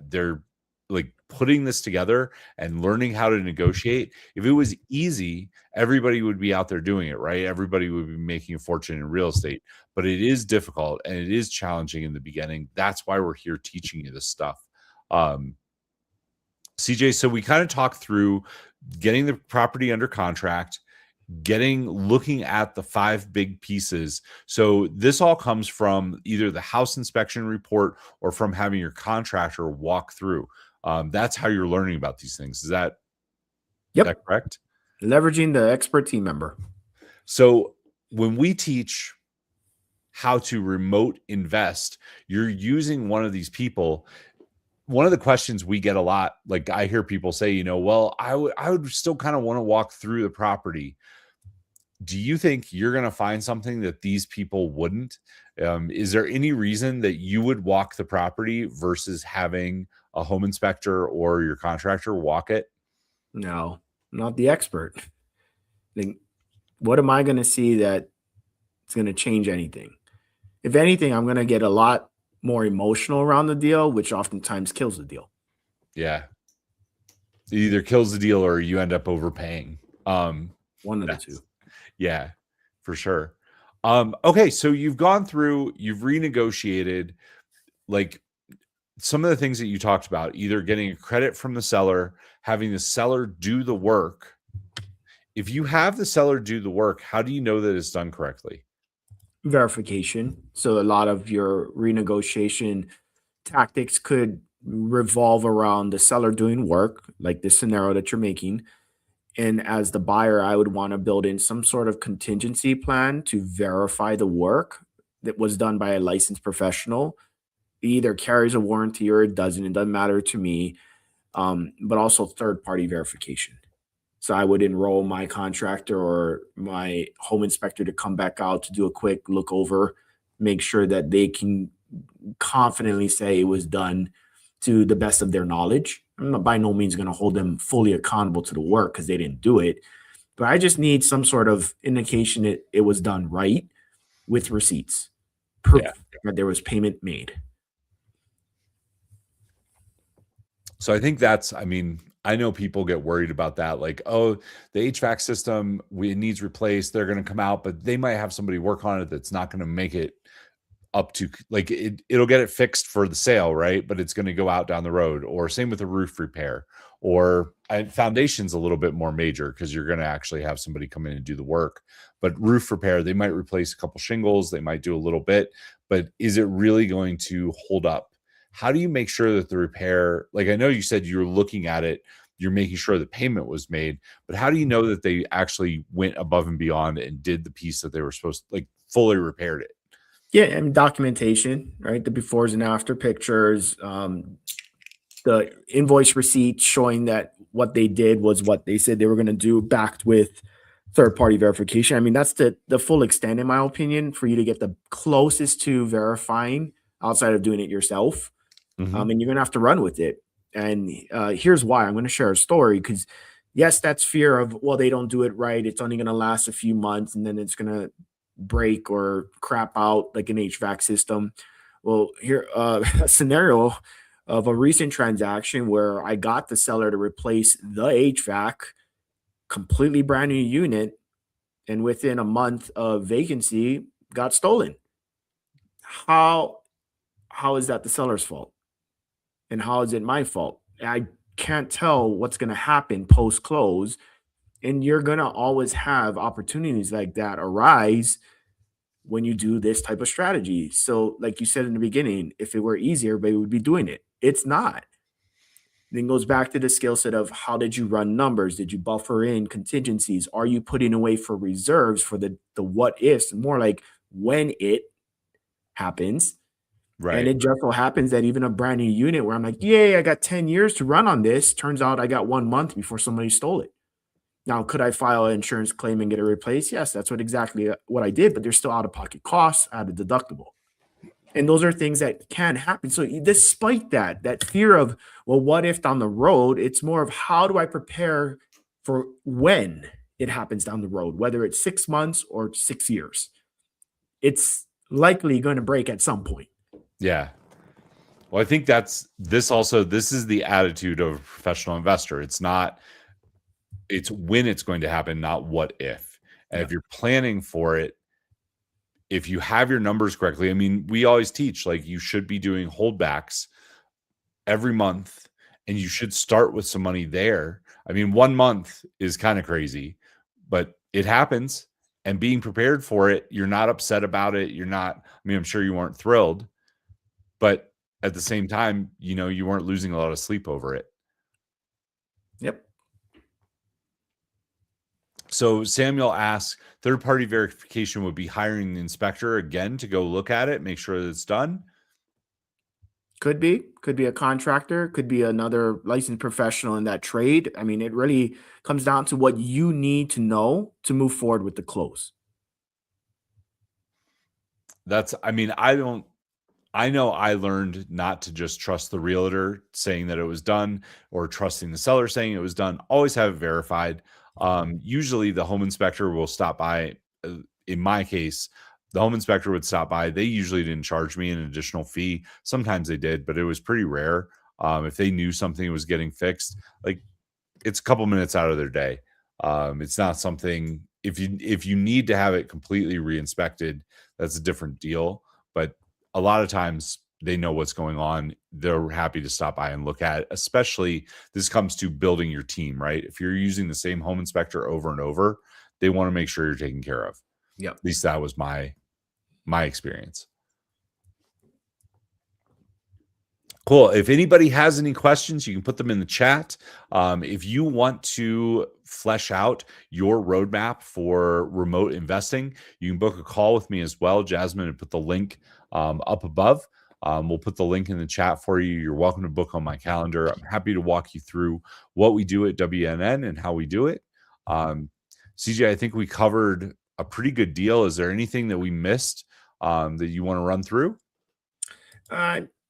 They're like putting this together and learning how to negotiate. If it was easy, everybody would be out there doing it, right? Everybody would be making a fortune in real estate, but it is difficult and it is challenging in the beginning. That's why we're here teaching you this stuff. CJ, so we kind of talked through getting the property under contract, looking at the 5 big pieces. So this all comes from either the house inspection report or from having your contractor walk through. That's how you're learning about these things. Is that correct? Leveraging the expert team member. So when we teach how to remote invest, you're using one of these people. One of the questions we get a lot, like I hear people say, well, I would still kind of want to walk through the property. Do you think you're going to find something that these people wouldn't? Is there any reason that you would walk the property versus having a home inspector or your contractor walk it? No, not the expert. Like, what am I going to see that it's going to change anything? If anything, I'm going to get a lot more emotional around the deal, which oftentimes kills the deal. Yeah. It either kills the deal or you end up overpaying. One of the two. Yeah, for sure. Okay, so you've gone through, you've renegotiated, like some of the things that you talked about, either getting a credit from the seller, having the seller do the work. If you have the seller do the work, how do you know that it's done correctly? Verification. So a lot of your renegotiation tactics could revolve around the seller doing work, like this scenario that you're making, And as the buyer, I would want to build in some sort of contingency plan to verify the work that was done by a licensed professional. It either carries a warranty or it doesn't. It doesn't matter to me. But also third party verification. So I would enroll my contractor or my home inspector to come back out to do a quick look over, make sure that they can confidently say it was done to the best of their knowledge. I'm not by no means going to hold them fully accountable to the work because they didn't do it, but I just need some sort of indication that it was done right with receipts, proof that there was payment made. So I think that's, I mean, I know people get worried about that. Like, oh, the HVAC system, it needs replaced. They're going to come out, but they might have somebody work on it that's not going to make it up to, like, it'll get it fixed for the sale, right? But it's going to go out down the road. Or same with a roof repair, or foundation's a little bit more major because you're going to actually have somebody come in and do the work. But roof repair, they might replace a couple shingles, they might do a little bit, but is it really going to hold up? How do you make sure that the repair, like, I know you said you're looking at it, you're making sure the payment was made, but how do you know that they actually went above and beyond and did the piece that they were supposed to, like, fully repaired it? Yeah, and documentation, right? The befores and after pictures, the invoice receipt showing that what they did was what they said they were going to do, backed with third party verification. I mean, that's the full extent, in my opinion, for you to get the closest to verifying outside of doing it yourself. And you're going to have to run with it. And here's why. I'm going to share a story because, yes, that's fear of, well, they don't do it right. It's only going to last a few months and then it's going to break or crap out like an HVAC system. Well, here, a scenario of a recent transaction where I got the seller to replace the HVAC, completely brand new unit, and within a month of vacancy got stolen. How is that the seller's fault? And how is it my fault? I can't tell what's going to happen post close. And you're going to always have opportunities like that arise when you do this type of strategy. So, like you said in the beginning, if it were easier, they would be doing it. It's not. Then goes back to the skill set of how did you run numbers? Did you buffer in contingencies? Are you putting away for reserves for the what ifs? More like when it happens. Right. And it just so happens that even a brand new unit where I'm like, yay, I got 10 years to run on this. Turns out I got 1 month before somebody stole it. Now, could I file an insurance claim and get it replaced? Yes, that's exactly what I did, but there's still out-of-pocket costs, out of deductible. And those are things that can happen. So despite that fear of, well, what if down the road, it's more of how do I prepare for when it happens down the road, whether it's 6 months or 6 years. It's likely going to break at some point. Yeah. Well, I think this is the attitude of a professional investor. It's when it's going to happen, not what if. And if you're planning for it, if you have your numbers correctly, I mean, we always teach, like, you should be doing holdbacks every month and you should start with some money there. I mean, 1 month is kind of crazy, but it happens, and being prepared for it, you're not upset about it. I'm sure you weren't thrilled, but at the same time, you weren't losing a lot of sleep over it. Yep. So Samuel asks, third-party verification would be hiring the inspector again to go look at it, make sure that it's done? Could be a contractor, could be another licensed professional in that trade. I mean, it really comes down to what you need to know to move forward with the close. I know I learned not to just trust the realtor saying that it was done or trusting the seller saying it was done. Always have it verified. Usually the home inspector will stop by. In my case, the home inspector would stop by. They usually didn't charge me an additional fee. Sometimes they did, but it was pretty rare. If they knew something was getting fixed, like, it's a couple minutes out of their day. It's not something, if you need to have it completely re-inspected, that's a different deal. But a lot of times they know what's going on. They're happy to stop by and look at it. Especially, this comes to building your team, right? If you're using the same home inspector over and over, they want to make sure you're taken care of. Yep. At least that was my experience. Cool. If anybody has any questions, you can put them in the chat. If you want to flesh out your roadmap for remote investing, you can book a call with me as well. Jasmine, and put the link up above. We'll put the link in the chat for you. You're welcome to book on my calendar. I'm happy to walk you through what we do at WNN and how we do it. CJ, I think we covered a pretty good deal. Is there anything that we missed that you want to run through?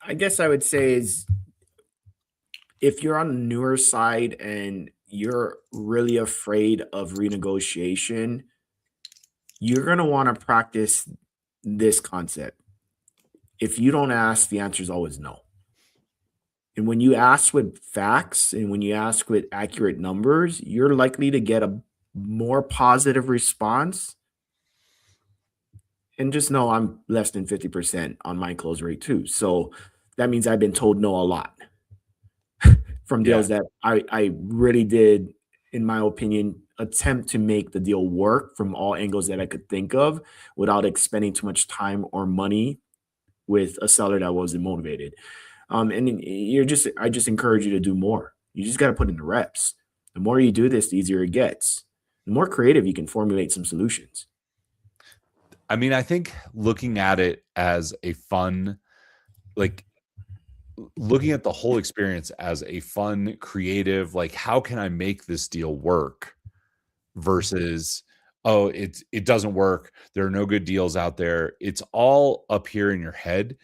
I guess I would say is if you're on the newer side and you're really afraid of renegotiation, you're going to want to practice this concept. If you don't ask, the answer is always no. And when you ask with facts and when you ask with accurate numbers, you're likely to get a more positive response. And just know I'm less than 50% on my close rate too. So that means I've been told no a lot from deals that I really did, in my opinion, attempt to make the deal work from all angles that I could think of without expending too much time or money with a seller that wasn't motivated. And I just encourage you to do more. You just got to put in the reps. The more you do this, the easier it gets. The more creative you can formulate some solutions. I mean, I think looking at it as a fun, like looking at the whole experience as a fun, creative, like how can I make this deal work versus, oh, it doesn't work. There are no good deals out there. It's all up here in your head.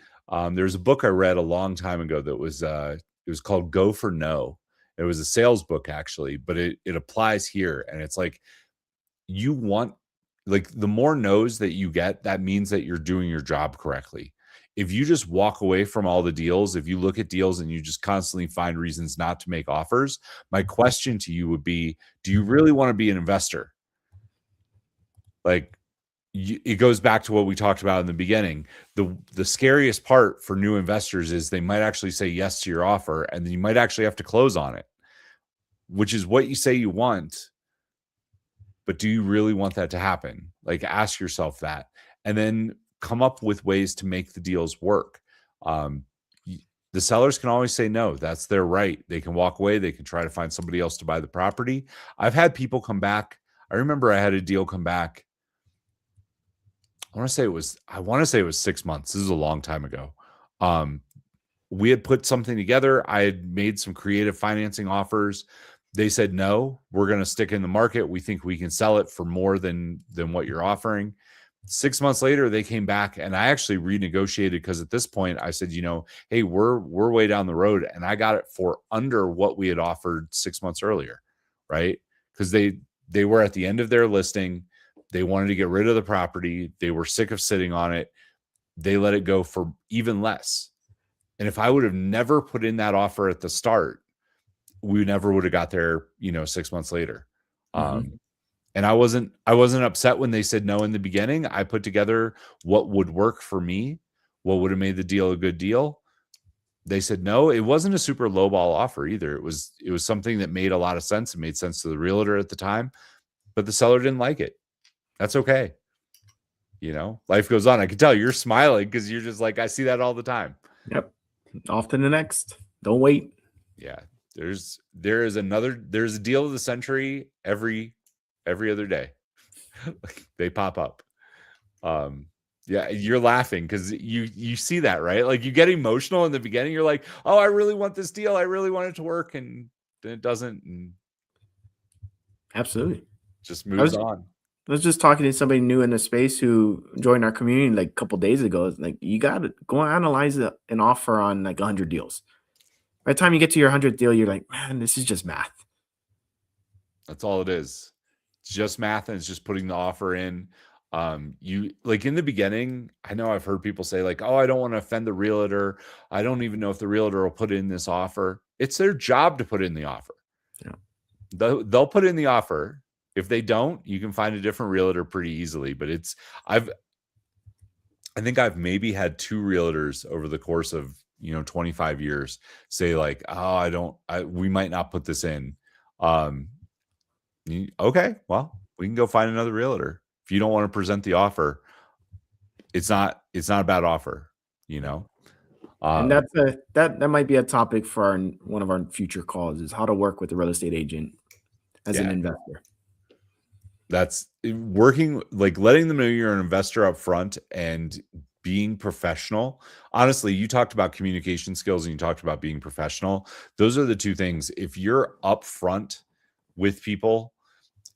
There's a book I read a long time ago that was it was called Go for No. It was a sales book actually, but it applies here. And it's like you want, like the more no's that you get, that means that you're doing your job correctly. If you just walk away from all the deals, if you look at deals and you just constantly find reasons not to make offers, my question to you would be, do you really want to be an investor? Like it goes back to what we talked about in the beginning. The scariest part for new investors is they might actually say yes to your offer and then you might actually have to close on it, which is what you say you want. But do you really want that to happen? Like ask yourself that and then come up with ways to make the deals work. The sellers can always say no. That's their right. They can walk away. They can try to find somebody else to buy the property. I've had people come back. I remember I had a deal come back. I want to say it was 6 months. This is a long time ago. We had put something together. I had made some creative financing offers. They said, no, we're going to stick in the market. We think we can sell it for more than what you're offering. 6 months later, they came back and I actually renegotiated because at this point I said, hey, we're way down the road. And I got it for under what we had offered 6 months earlier. Right. Because they were at the end of their listing. They wanted to get rid of the property. They were sick of sitting on it. They let it go for even less. And if I would have never put in that offer at the start, we never would have got there, 6 months later. And I wasn't upset when they said no in the beginning. I put together what would work for me, what would have made the deal a good deal. They said no. It wasn't a super lowball offer either. It was something that made a lot of sense. It made sense to the realtor at the time, but the seller didn't like it. That's okay. Life goes on. I can tell you're smiling because you're just like, I see that all the time. Yep. Off to the next. Don't wait. Yeah. There's a deal of the century every other day. They pop up. Yeah, you're laughing because you see that, right? Like you get emotional in the beginning. You're like, oh, I really want this deal. I really want it to work. And then it doesn't. And absolutely. Just moves on. I was just talking to somebody new in the space who joined our community like a couple days ago. It's like, you got to go analyze an offer on like 100 deals. By the time you get to your 100th deal, you're like, man, this is just math. That's all it is. It's just math, and it's just putting the offer in. You like in the beginning, I know I've heard people say like, oh, I don't want to offend the realtor. I don't even know if the realtor will put in this offer. It's their job to put in the offer. Yeah. They'll put in the offer. If they don't, you can find a different realtor pretty easily. But I think I've maybe had 2 realtors over the course of 25 years say like, oh, we might not put this in. Okay, well, we can go find another realtor. If you don't want to present the offer, it's not a bad offer, And that's that might be a topic for one of our future calls, is how to work with a real estate agent as an investor. That's working, like letting them know you're an investor up front and being professional. Honestly, you talked about communication skills and you talked about being professional. Those are the two things. If you're upfront with people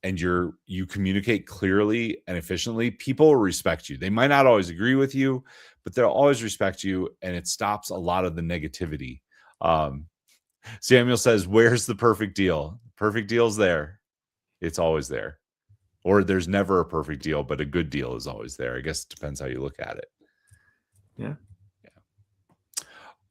and you communicate clearly and efficiently, people will respect you. They might not always agree with you, but they'll always respect you, and it stops a lot of the negativity. Samuel says, "Where's the perfect deal?" Perfect deal's there. It's always there. Or there's never a perfect deal, but a good deal is always there. I guess it depends how you look at it. Yeah.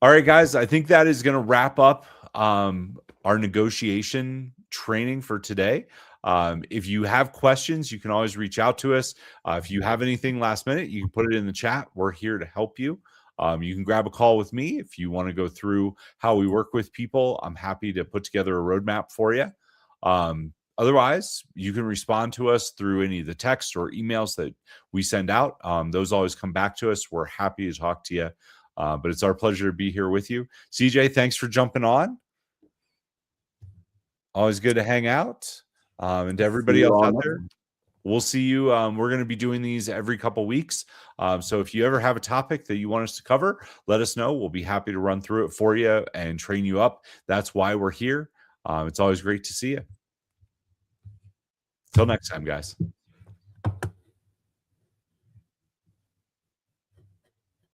All right, guys. I think that is going to wrap up our negotiation training for today. If you have questions, you can always reach out to us. If you have anything last minute, you can put it in the chat. We're here to help you. You can grab a call with me if you want to go through how we work with people. I'm happy to put together a roadmap for you. Otherwise, you can respond to us through any of the texts or emails that we send out. Those always come back to us. We're happy to talk to you. But it's our pleasure to be here with you. CJ, thanks for jumping on. Always good to hang out. And to everybody else out there, we'll see you. We're going to be doing these every couple weeks. So if you ever have a topic that you want us to cover, let us know. We'll be happy to run through it for you and train you up. That's why we're here. It's always great to see you. Till next time, guys.